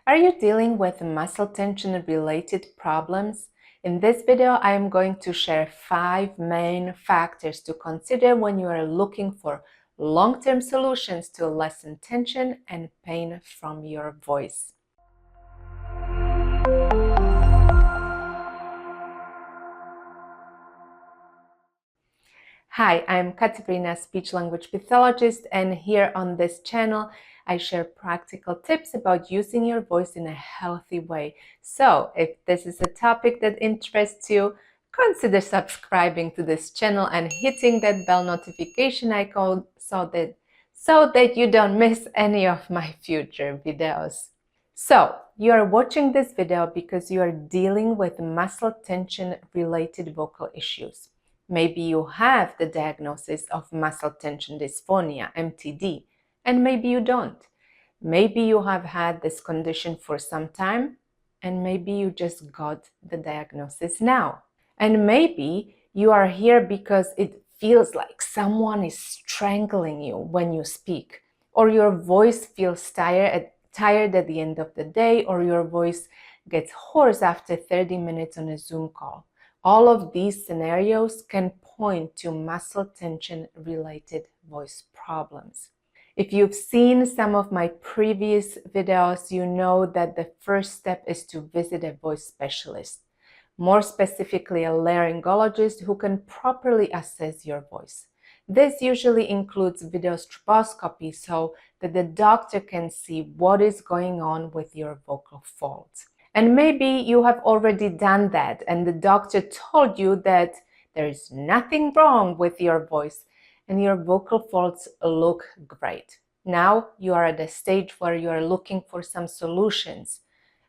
Are you dealing with muscle tension related problems? In this video, I am going to share 5 main factors to consider when you are looking for long-term solutions to lessen tension and pain from your voice. Hi, I'm Katarina, speech-language pathologist, and here on this channel, I share practical tips about using your voice in a healthy way. So, if this is a topic that interests you, consider subscribing to this channel and hitting that bell notification icon so that you don't miss any of my future videos. So, you are watching this video because you are dealing with muscle tension-related vocal issues. Maybe you have the diagnosis of muscle tension dysphonia, MTD, and maybe you don't. Maybe you have had this condition for some time, and maybe you just got the diagnosis now. And maybe you are here because it feels like someone is strangling you when you speak, or your voice feels tired at the end of the day, or your voice gets hoarse after 30 minutes on a Zoom call. All of these scenarios can point to muscle tension-related voice problems. If you've seen some of my previous videos, you know that the first step is to visit a voice specialist, more specifically a laryngologist who can properly assess your voice. This usually includes video stroboscopy so that the doctor can see what is going on with your vocal folds. And maybe you have already done that and the doctor told you that there is nothing wrong with your voice and your vocal folds look great. Now you are at a stage where you are looking for some solutions.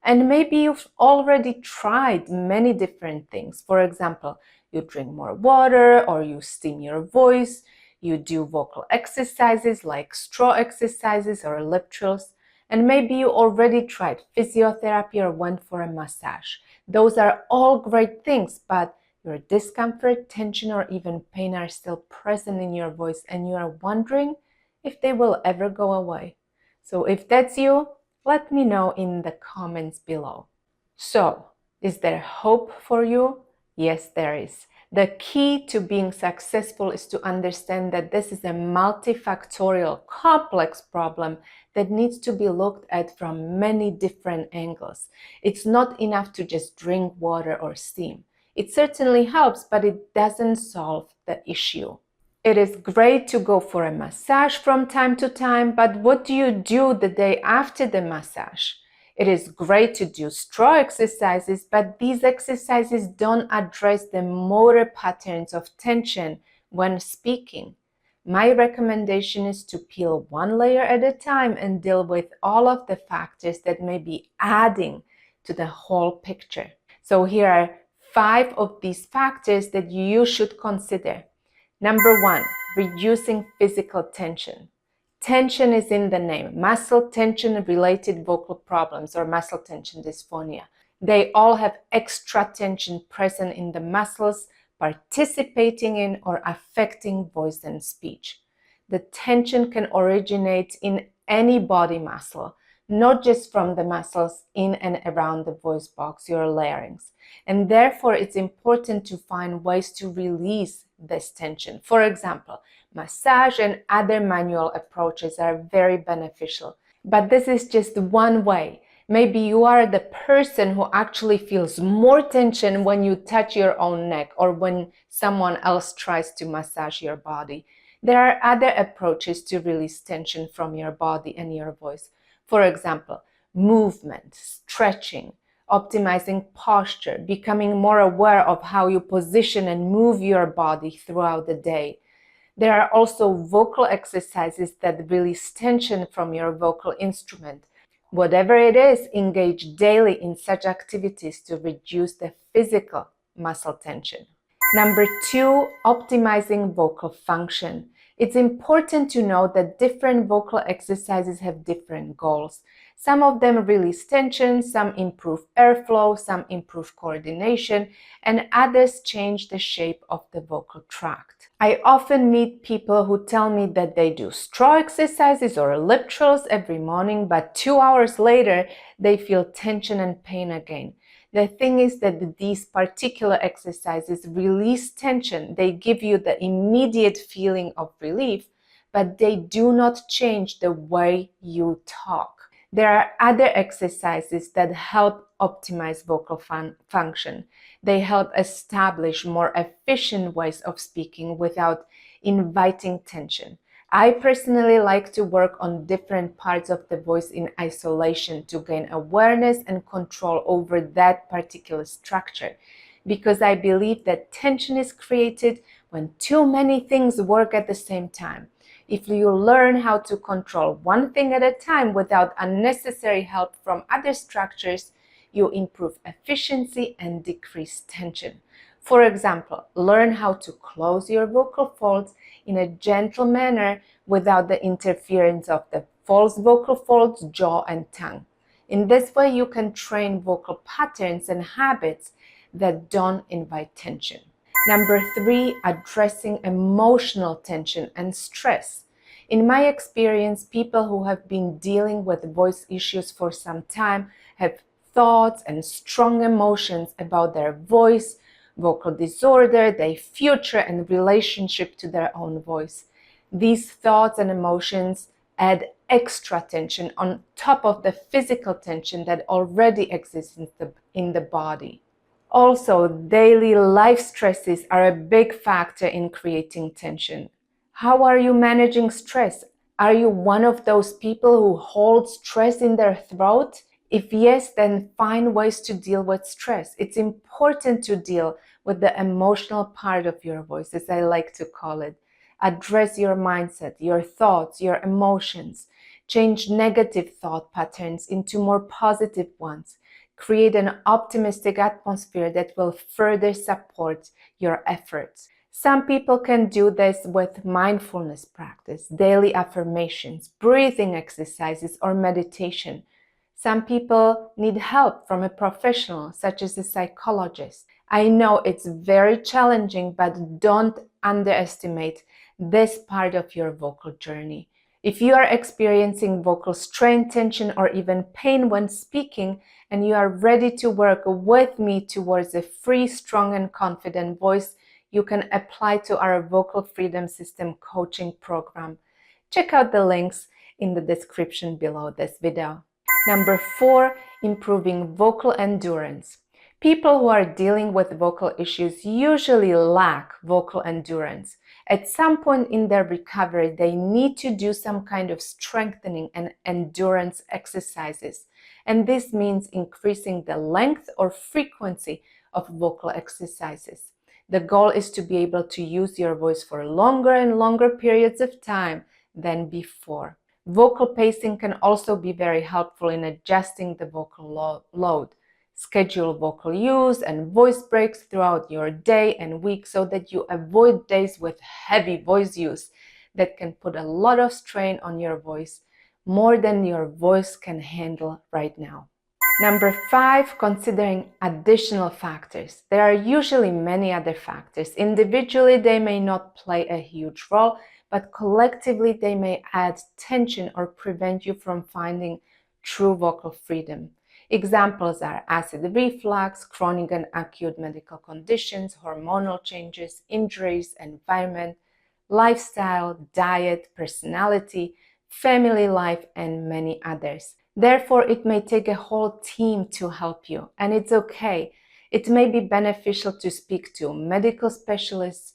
And maybe you've already tried many different things. For example, you drink more water or you steam your voice, you do vocal exercises like straw exercises or lip trills. And maybe you already tried physiotherapy or went for a massage. Those are all great things, but your discomfort, tension, or even pain are still present in your voice and you are wondering if they will ever go away. So if that's you, let me know in the comments below. So, is there hope for you? Yes, there is. The key to being successful is to understand that this is a multifactorial, complex problem that needs to be looked at from many different angles. It's not enough to just drink water or steam. It certainly helps, but it doesn't solve the issue. It is great to go for a massage from time to time, but what do you do the day after the massage? It is great to do straw exercises, but these exercises don't address the motor patterns of tension when speaking. My recommendation is to peel one layer at a time and deal with all of the factors that may be adding to the whole picture. So here are 5 of these factors that you should consider. Number 1, reducing physical tension. Tension is in the name, muscle tension-related vocal problems or muscle tension dysphonia. They all have extra tension present in the muscles, participating in or affecting voice and speech. The tension can originate in any body muscle, not just from the muscles in and around the voice box, your larynx. And therefore, it's important to find ways to release this tension. For example, massage and other manual approaches are very beneficial. But this is just one way. Maybe you are the person who actually feels more tension when you touch your own neck or when someone else tries to massage your body. There are other approaches to release tension from your body and your voice. For example, movement, stretching, optimizing posture, becoming more aware of how you position and move your body throughout the day. There are also vocal exercises that release tension from your vocal instrument. Whatever it is, engage daily in such activities to reduce the physical muscle tension. Number 2, optimizing vocal function. It's important to know that different vocal exercises have different goals. Some of them release tension, some improve airflow, some improve coordination, and others change the shape of the vocal tract. I often meet people who tell me that they do straw exercises or lip trills every morning, but 2 hours later, they feel tension and pain again. The thing is that these particular exercises release tension. They give you the immediate feeling of relief, but they do not change the way you talk. There are other exercises that help optimize vocal function. They help establish more efficient ways of speaking without inviting tension. I personally like to work on different parts of the voice in isolation to gain awareness and control over that particular structure, because I believe that tension is created when too many things work at the same time. If you learn how to control one thing at a time without unnecessary help from other structures, you improve efficiency and decrease tension. For example, learn how to close your vocal folds in a gentle manner without the interference of the false vocal folds, jaw, and tongue. In this way, you can train vocal patterns and habits that don't invite tension. Number 3, addressing emotional tension and stress. In my experience, people who have been dealing with voice issues for some time have thoughts and strong emotions about their voice, vocal disorder, their future, and relationship to their own voice. These thoughts and emotions add extra tension on top of the physical tension that already exists in the body. Also, daily life stresses are a big factor in creating tension. How are you managing stress? Are you one of those people who hold stress in their throat? If yes, then find ways to deal with stress. It's important to deal with the emotional part of your voice, as I like to call it. Address your mindset, your thoughts, your emotions. Change negative thought patterns into more positive ones. Create an optimistic atmosphere that will further support your efforts. Some people can do this with mindfulness practice, daily affirmations, breathing exercises, or meditation. Some people need help from a professional, such as a psychologist. I know it's very challenging, but don't underestimate this part of your vocal journey. If you are experiencing vocal strain, tension, or even pain when speaking, and you are ready to work with me towards a free, strong, and confident voice, you can apply to our Vocal Freedom System coaching program. Check out the links in the description below this video. Number 4, improving vocal endurance. People who are dealing with vocal issues usually lack vocal endurance. At some point in their recovery, they need to do some kind of strengthening and endurance exercises. And this means increasing the length or frequency of vocal exercises. The goal is to be able to use your voice for longer and longer periods of time than before. Vocal pacing can also be very helpful in adjusting the vocal load. Schedule vocal use and voice breaks throughout your day and week so that you avoid days with heavy voice use that can put a lot of strain on your voice, more than your voice can handle right now. Number 5, considering additional factors. There are usually many other factors. Individually, they may not play a huge role, but collectively, they may add tension or prevent you from finding true vocal freedom. Examples are acid reflux, chronic and acute medical conditions, hormonal changes, injuries, environment, lifestyle, diet, personality, family life, and many others. Therefore, it may take a whole team to help you, and it's okay. It may be beneficial to speak to medical specialists,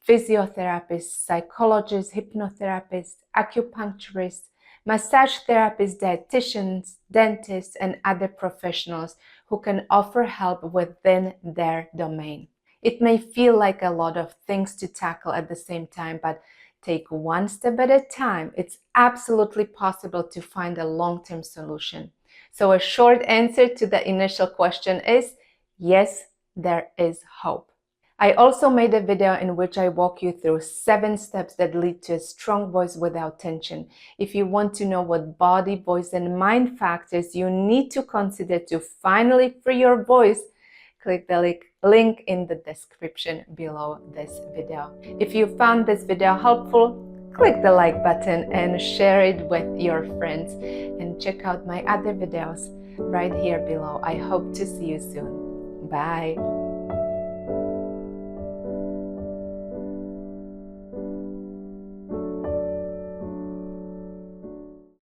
physiotherapists, psychologists, hypnotherapists, acupuncturists, massage therapists, dietitians, dentists, and other professionals who can offer help within their domain. It may feel like a lot of things to tackle at the same time, but take one step at a time. It's absolutely possible to find a long-term solution. So a short answer to the initial question is, yes, there is hope. I also made a video in which I walk you through 7 steps that lead to a strong voice without tension. If you want to know what body, voice, and mind factors you need to consider to finally free your voice, click the link in the description below this video. If you found this video helpful, click the like button and share it with your friends. And check out my other videos right here below. I hope to see you soon. Bye.